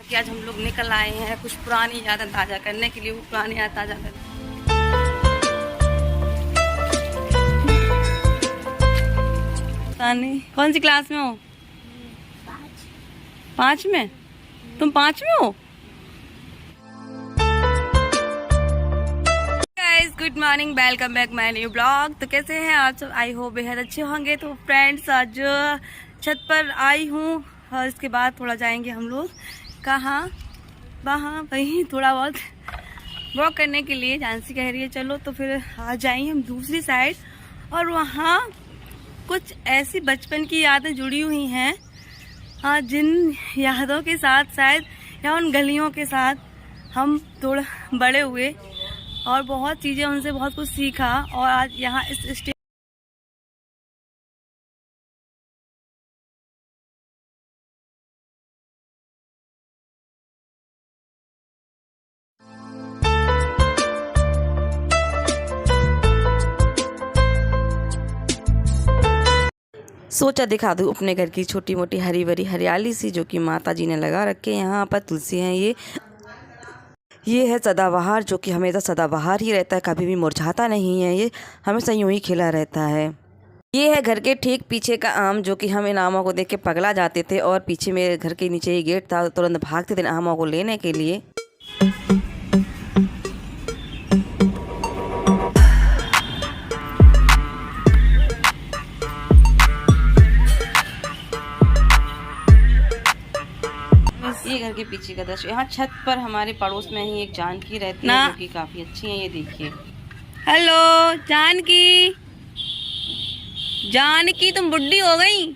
कि आज हम लोग निकल आए हैं कुछ पुरानी यादें ताज़ा करने के लिए। वो पुरानी याद ताज़ा कर नहीं। कौन सी क्लास में हो? 5 में। तुम 5 में हो? Guys good morning, welcome back my new blog. तो कैसे हैं आप सब? आई होप बेहद अच्छे होंगे। तो फ्रेंड्स आज छत पर आई हूँ और इसके बाद थोड़ा जाएंगे हम लोग कहाँ, वहाँ वहीं थोड़ा बहुत वॉक करने के लिए। जानसी कह रही है चलो, तो फिर आ जाएंगे हम दूसरी साइड। और वहाँ कुछ ऐसी बचपन की यादें जुड़ी हुई हैं, हाँ, जिन यादों के साथ शायद या उन गलियों के साथ हम थोड़ा बड़े हुए और बहुत चीज़ें उनसे बहुत कुछ सीखा। और आज यहाँ इस स्टेज सोचा दिखा दूँ अपने घर की छोटी मोटी हरी भरी हरियाली सी, जो कि माता जी ने लगा रखे हैं। यहाँ पर तुलसी है, ये है सदाबहार, जो कि हमेशा सदाबहार ही रहता है, कभी भी मुरझाता नहीं है, ये हमेशा यूं ही खिला रहता है। ये है घर के ठीक पीछे का आम, जो कि हम इन आमों को देख के पगला जाते थे। और पीछे मेरे घर के नीचे ही गेट था, तुरंत भागते थे आमों को लेने के लिए। ये घर के पीछे का दृश्य। यहाँ छत पर हमारे पड़ोस में ही एक जानकी रहती है, जो कि काफी अच्छी है। ये देखिए। हेलो जानकी, जानकी तुम बुढ़ी हो गई?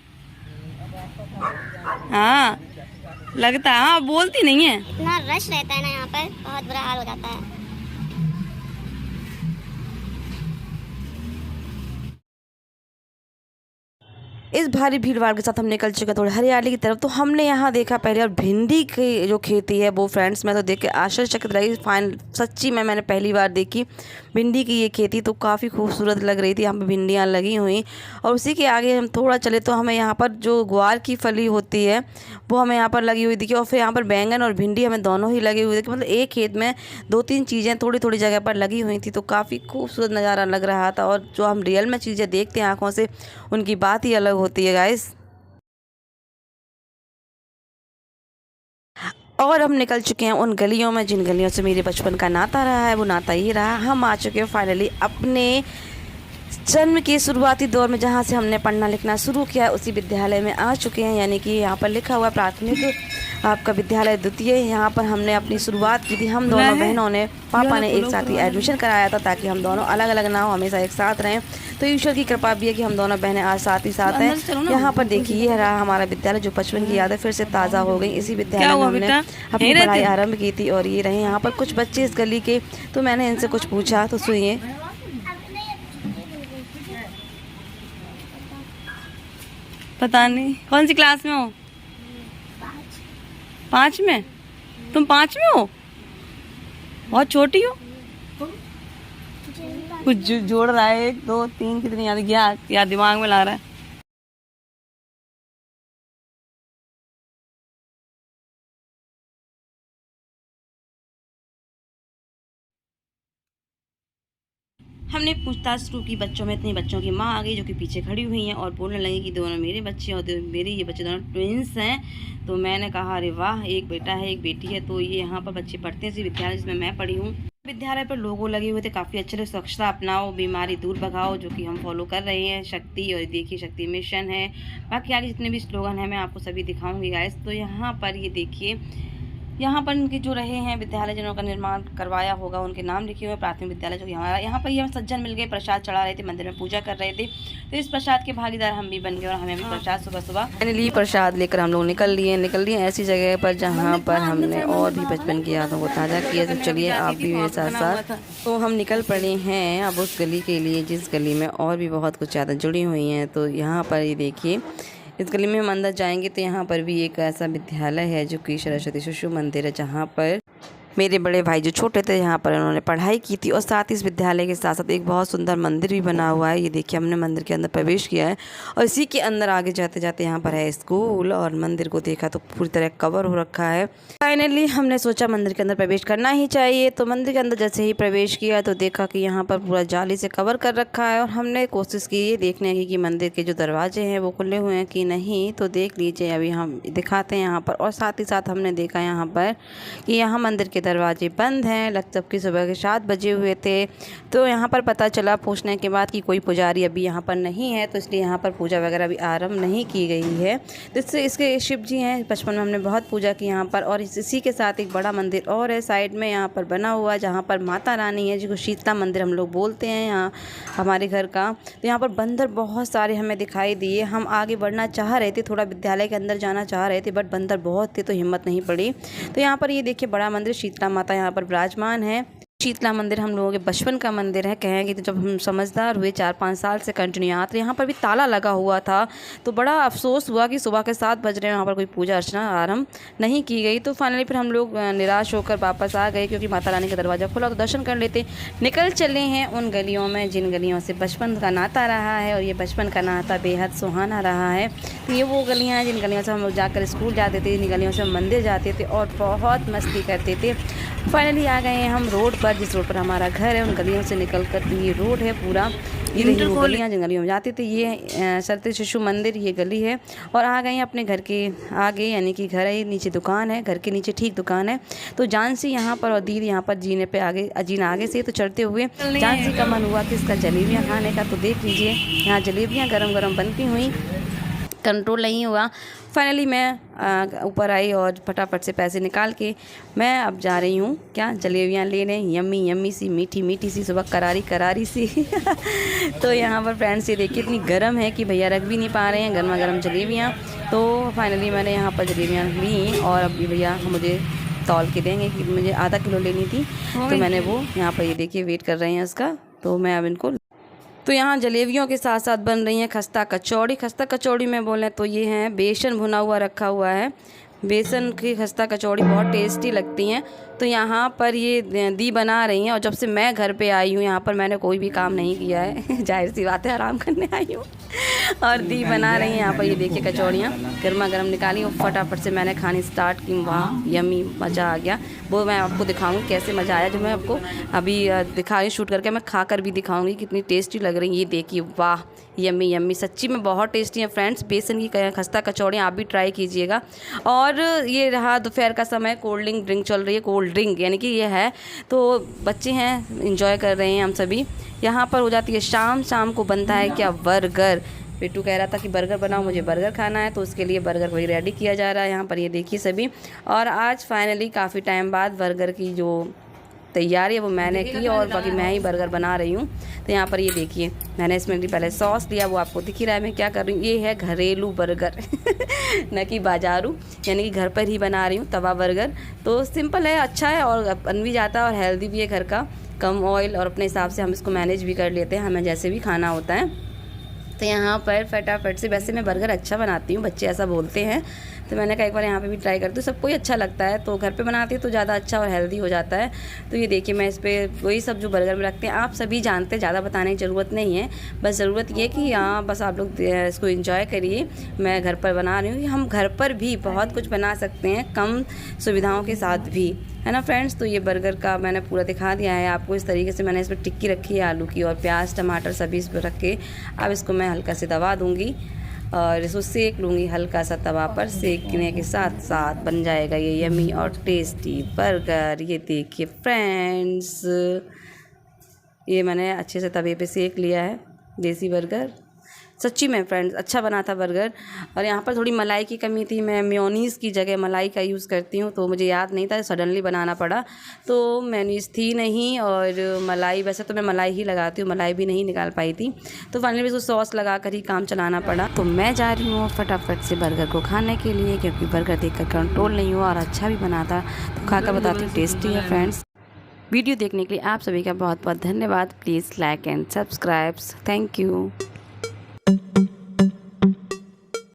हाँ लगता है। हाँ बोलती नहीं है। इतना रश रहता है ना यहाँ पर, बहुत बुरा हाल हो जाता है। इस भारी भीड़ भाड़ के साथ हम निकल चुके थोड़ी हरियाली की तरफ। तो हमने यहाँ देखा पहले, और भिंडी की जो खेती है वो फ्रेंड्स मैं तो देख के आश्चर्यचकित रही। सच्ची में मैंने पहली बार देखी भिंडी की ये खेती, तो काफ़ी खूबसूरत लग रही थी। यहाँ पे भिंडियाँ लगी हुई, और उसी के आगे हम थोड़ा चले तो हमें यहाँ पर जो ग्वार की फली होती है वो हमें यहाँ पर लगी हुई दिखी। और फिर यहाँ पर बैंगन और भिंडी हमें दोनों ही लगी हुई थी। मतलब एक खेत में 2-3 चीज़ें थोड़ी थोड़ी जगह पर लगी हुई थी, तो काफ़ी खूबसूरत नज़ारा लग रहा था। और जो हम रियल में चीज़ें देखते हैं आँखों से, उनकी बात ही अलग होती है गाइस। और हम निकल चुके हैं उन गलियों में जिन गलियों से मेरे बचपन का नाता रहा है। वो नाता ये रहा, हम आ चुके हैं फाइनली अपने जन्म के शुरुआती दौर में, जहाँ से हमने पढ़ना लिखना शुरू किया, उसी विद्यालय में आ चुके हैं। यानी कि यहाँ पर लिखा हुआ प्राथमिक आपका विद्यालय द्वितीय। यहाँ पर हमने अपनी शुरुआत की थी। हम दोनों बहनों ने, पापा ने एक साथ ही एडमिशन कराया था, ताकि हम दोनों अलग अलग ना हो, हमेशा एक साथ रहें। तो ईश्वर की कृपा भी है कि हम दोनों बहनें आज साथ ही साथ हैं। यहाँ पर देखिए, ये रहा हमारा विद्यालय, जो बचपन की यादें फिर से ताज़ा हो गई। इसी विद्यालय में हमने अपनी पढ़ाई आरंभ की थी। और ये रहे यहाँ पर कुछ बच्चे इस गली के, तो मैंने इनसे कुछ पूछा, तो सुनिए। पता नहीं कौन सी क्लास में हो? 5 में। तुम 5 में हो? बहुत छोटी हो। कुछ जोड़ रहा है, 1 2 3 कितनी याद गया, या दिमाग में ला रहा है। हमने पूछताछ शुरू की बच्चों में। इतनी बच्चों की माँ आ गई, जो कि पीछे खड़ी हुई हैं और बोलने लगी कि दोनों मेरे बच्चे और मेरे ये बच्चे दोनों ट्विंस हैं। तो मैंने कहा अरे वाह, एक बेटा है एक बेटी है। तो ये यहाँ पर बच्चे पढ़ते हैं इसी विद्यालय जिसमें मैं पढ़ी हूँ। विद्यालय पर लोगो लगे हुए थे काफ़ी अच्छे। स्वच्छता अपनाओ, बीमारी दूर भगाओ, जो कि हम फॉलो कर रहे हैं। शक्ति, और देखिए शक्ति मिशन है। बाकी आगे जितने भी स्लोगन हैं मैं आपको सभी दिखाऊंगी गाइस। तो यहाँ पर ये देखिए, यहाँ पर उनके जो रहे हैं विद्यालय जिन्होंने निर्माण करवाया होगा, उनके नाम लिखे हुए। प्राथमिक विद्यालय जो कि हमारा, यहाँ पर ये हम सज्जन मिल गए, प्रसाद चढ़ा रहे थे, मंदिर में पूजा कर रहे थे। तो इस प्रसाद के भागीदार हम भी बन गए, और हमें भी प्रसाद सुबह सुबह फाइनली प्रसाद लेकर हम लोग निकल लिए ऐसी जगह पर जहाँ पर हमने और भी बचपन की यादों को ताज़ा किया। तो चलिए आप भी मेरे साथ साथ। तो हम निकल पड़े हैं अब उस गली के लिए, जिस गली में और भी बहुत कुछ यादें जुड़ी हुई हैं। तो यहाँ पर ये देखिए, इस गली में हम अंदर जाएंगे तो यहाँ पर भी एक ऐसा विद्यालय है, जो कि सरस्वती शिशु मंदिर है, जहाँ पर मेरे बड़े भाई जो छोटे थे यहाँ पर उन्होंने पढ़ाई की थी और साथ ही इस विद्यालय के साथ साथ एक बहुत सुंदर मंदिर भी बना हुआ है। ये देखिए हमने मंदिर के अंदर प्रवेश किया है और इसी के अंदर आगे जाते जाते यहाँ पर है स्कूल और मंदिर को देखा तो पूरी तरह कवर हो रखा है। फाइनली हमने सोचा मंदिर के अंदर प्रवेश करना ही चाहिए, तो मंदिर के अंदर जैसे ही प्रवेश किया तो देखा कि यहाँ पर पूरा जाली से कवर कर रखा है और हमने कोशिश की ये देखने की कि मंदिर के जो दरवाजे हैं वो खुले हुए हैं कि नहीं। तो देख लीजिए अभी हम दिखाते हैं यहाँ पर, और साथ ही साथ हमने देखा यहाँ पर कि यहाँ मंदिर के दरवाजे बंद हैं, जबकि सुबह के 7 बजे हुए थे। तो यहाँ पर पता चला पूछने के बाद कि कोई पुजारी अभी यहाँ पर नहीं है, तो इसलिए यहाँ पर पूजा वगैरह भी आरंभ नहीं की गई है। तो इससे इसके शिव जी हैं, बचपन में हमने बहुत पूजा की यहाँ पर, और इसी के साथ एक बड़ा मंदिर और है साइड में यहाँ पर बना हुआ, जहाँ पर माता रानी है जिसको शीतला मंदिर हम लोग बोलते हैं यहाँ हमारे घर का। तो यहाँ पर बंदर बहुत सारे हमें दिखाई दिए। हम आगे बढ़ना चाह रहे थे, थोड़ा विद्यालय के अंदर जाना चाह रहे थे, बट बंदर बहुत थे तो हिम्मत नहीं पड़ी। तो यहाँ पर ये देखिए बड़ा मंदिर शीतला माता यहाँ पर विराजमान है। शीतला मंदिर हम लोगों के बचपन का मंदिर है, कहेंगे तो जब हम समझदार हुए 4-5 साल से कंटिन्यू यहाँ तो यहाँ पर भी ताला लगा हुआ था। तो बड़ा अफसोस हुआ कि सुबह के 7 बज रहे हैं, यहाँ पर कोई पूजा अर्चना आरंभ नहीं की गई। तो फाइनली फिर हम लोग निराश होकर वापस आ गए, क्योंकि माता रानी का दरवाज़ा खुला तो दर्शन कर लेते। निकल चले हैं उन गलियों में जिन गलियों से बचपन का नाता रहा है, और ये बचपन का नाता बेहद सुहाना रहा है। तो ये वो गलियाँ हैं जिन गलियों से हम लोग जाकर स्कूल जाते थे, इन गलियों से हम मंदिर जाते थे और बहुत मस्ती करते थे। फाइनली आ गए हैं हम रोड पर, जिस रोड पर हमारा घर है उन गलियों से निकल कर ये रोड है पूरा, ये रही वो गलियाँ जिन गलियों में जाते थे। ये सरस्वती शिशु मंदिर ये गली है, और आ गए हैं अपने घर के आगे, यानी कि घर है नीचे दुकान है, घर के नीचे ठीक दुकान है। तो जानसी यहाँ पर और दीदी यहाँ पर जीने पे आगे से तो चढ़ते हुए जानसी का मन हुआ कि इसका जलेबियाँ खाने का। तो देख लीजिए यहाँ जलेबियाँ गरम गरम बनती हुई, कंट्रोल नहीं हुआ। फाइनली मैं ऊपर आई और फटाफट से पैसे निकाल के मैं अब जा रही हूँ क्या जलेबियाँ लेने, यम्मी यम्मी सी, मीठी मीठी सी, सुबह करारी करारी सी। तो यहाँ पर फ्रेंड्स ये देखिए इतनी गर्म है कि भैया रख भी नहीं पा रहे हैं गर्मा गर्म जलेबियाँ। तो फाइनली मैंने यहाँ पर जलेबियाँ ली और अभी भैया मुझे तौल के देंगे कि मुझे आधा किलो लेनी थी। तो मैंने वो यहाँ पर ये देखिए वेट कर रहे हैं उसका, तो मैं अब इनको। तो यहाँ जलेबियों के साथ साथ बन रही है खस्ता कचौड़ी। खस्ता कचौड़ी में बोलें तो ये है बेसन भुना हुआ रखा हुआ है, बेसन की खस्ता कचौड़ी बहुत टेस्टी लगती हैं। तो यहाँ पर ये दी बना रही हैं, और जब से मैं घर पे आई हूँ यहाँ पर मैंने कोई भी काम नहीं किया है, जाहिर सी बात है आराम करने आई हूँ, और दी बना रही हैं यहाँ पर। ये देखिए कचौड़ियाँ गर्मा गर्म निकाली और फटाफट से मैंने खानी स्टार्ट की। वाह यम्मी, मज़ा आ गया। वो मैं आपको दिखाऊंगी कैसे मज़ा आया, जो मैं आपको अभी दिखा रही शूट करके, मैं खा कर भी दिखाऊंगी कितनी टेस्टी लग रही है। ये देखिए वाह यम्मी यम्मी, सच्ची में बहुत टेस्टी है फ्रेंड्स। बेसन की खस्ता कचौड़ियाँ आप भी ट्राई कीजिएगा। और ये रहा दोपहर का समय, कोल्ड ड्रिंक चल रही है, कोल्ड ड्रिंक यानी कि ये है। तो बच्चे हैं इंजॉय कर रहे हैं, हम सभी। यहाँ पर हो जाती है शाम को बनता है क्या बर्गर। पेटू कह रहा था कि बर्गर बनाओ, मुझे बर्गर खाना है, तो उसके लिए बर्गर वही रेडी किया जा रहा है यहाँ पर। ये देखिए सभी, और आज फाइनली काफ़ी टाइम बाद बर्गर की जो तैयारी है वो मैंने की, और बाकी मैं ही बर्गर बना रही हूँ। तो यहाँ पर ये देखिए मैंने इसमें भी पहले सॉस दिया, वो आपको दिख ही रहा है मैं क्या कर रही हूँ। ये है घरेलू बर्गर न कि बाजारू, यानी कि घर पर ही बना रही हूँ तवा बर्गर। तो सिंपल है, अच्छा है और बन भी जाता है और हेल्दी भी है, घर का, कम ऑयल, और अपने हिसाब से हम इसको मैनेज भी कर लेते हैं, हमें जैसे भी खाना होता है। तो यहाँ पर फटाफट से, वैसे मैं बर्गर अच्छा बनाती हूँ, बच्चे ऐसा बोलते हैं, तो मैंने कहा एक बार यहाँ पे भी ट्राई करती हूँ, सबको ही अच्छा लगता है। तो घर पे बनाती हूँ तो ज़्यादा अच्छा और हेल्दी हो जाता है। तो ये देखिए मैं इस पर वही सब जो बर्गर में रखते हैं आप सभी जानते हैं, ज़्यादा बताने की ज़रूरत नहीं है। बस ज़रूरत ये कि यहाँ बस आप लोग इसको एंजॉय करिए। मैं घर पर बना रही हूँ, कि हम घर पर भी बहुत कुछ बना सकते हैं कम सुविधाओं के साथ भी, है ना फ्रेंड्स। तो ये बर्गर का मैंने पूरा दिखा दिया है आपको। इस तरीके से मैंने इस पर टिक्की रखी है आलू की, और प्याज टमाटर सभी इस पर रख के अब इसको मैं हल्का से दबा दूँगी और इसको सेक लूँगी हल्का सा तवा पर। सेकने के साथ साथ बन जाएगा ये यम्मी और टेस्टी बर्गर। ये देखिए फ्रेंड्स, ये मैंने अच्छे से तवे पे सेक लिया है देसी बर्गर। सच्ची में फ्रेंड्स अच्छा बना था बर्गर। और यहाँ पर थोड़ी मलाई की कमी थी, मैं मेयोनीज़ की जगह मलाई का यूज़ करती हूँ, तो मुझे याद नहीं था, सडनली बनाना पड़ा। तो मेयोनीज़ थी नहीं, और मलाई वैसे तो मैं मलाई ही लगाती हूँ, मलाई भी नहीं निकाल पाई थी, तो फाइनली उसको सॉस लगा कर ही काम चलाना पड़ा। तो मैं जा रही हूँ फटाफट से बर्गर को खाने के लिए, क्योंकि बर्गर देख कर कंट्रोल नहीं हुआ और अच्छा भी बना था। तो खा कर बताती हूँ टेस्टी है फ्रेंड्स। वीडियो देखने के लिए आप सभी का बहुत बहुत धन्यवाद। Please like and subscribe. Thank you.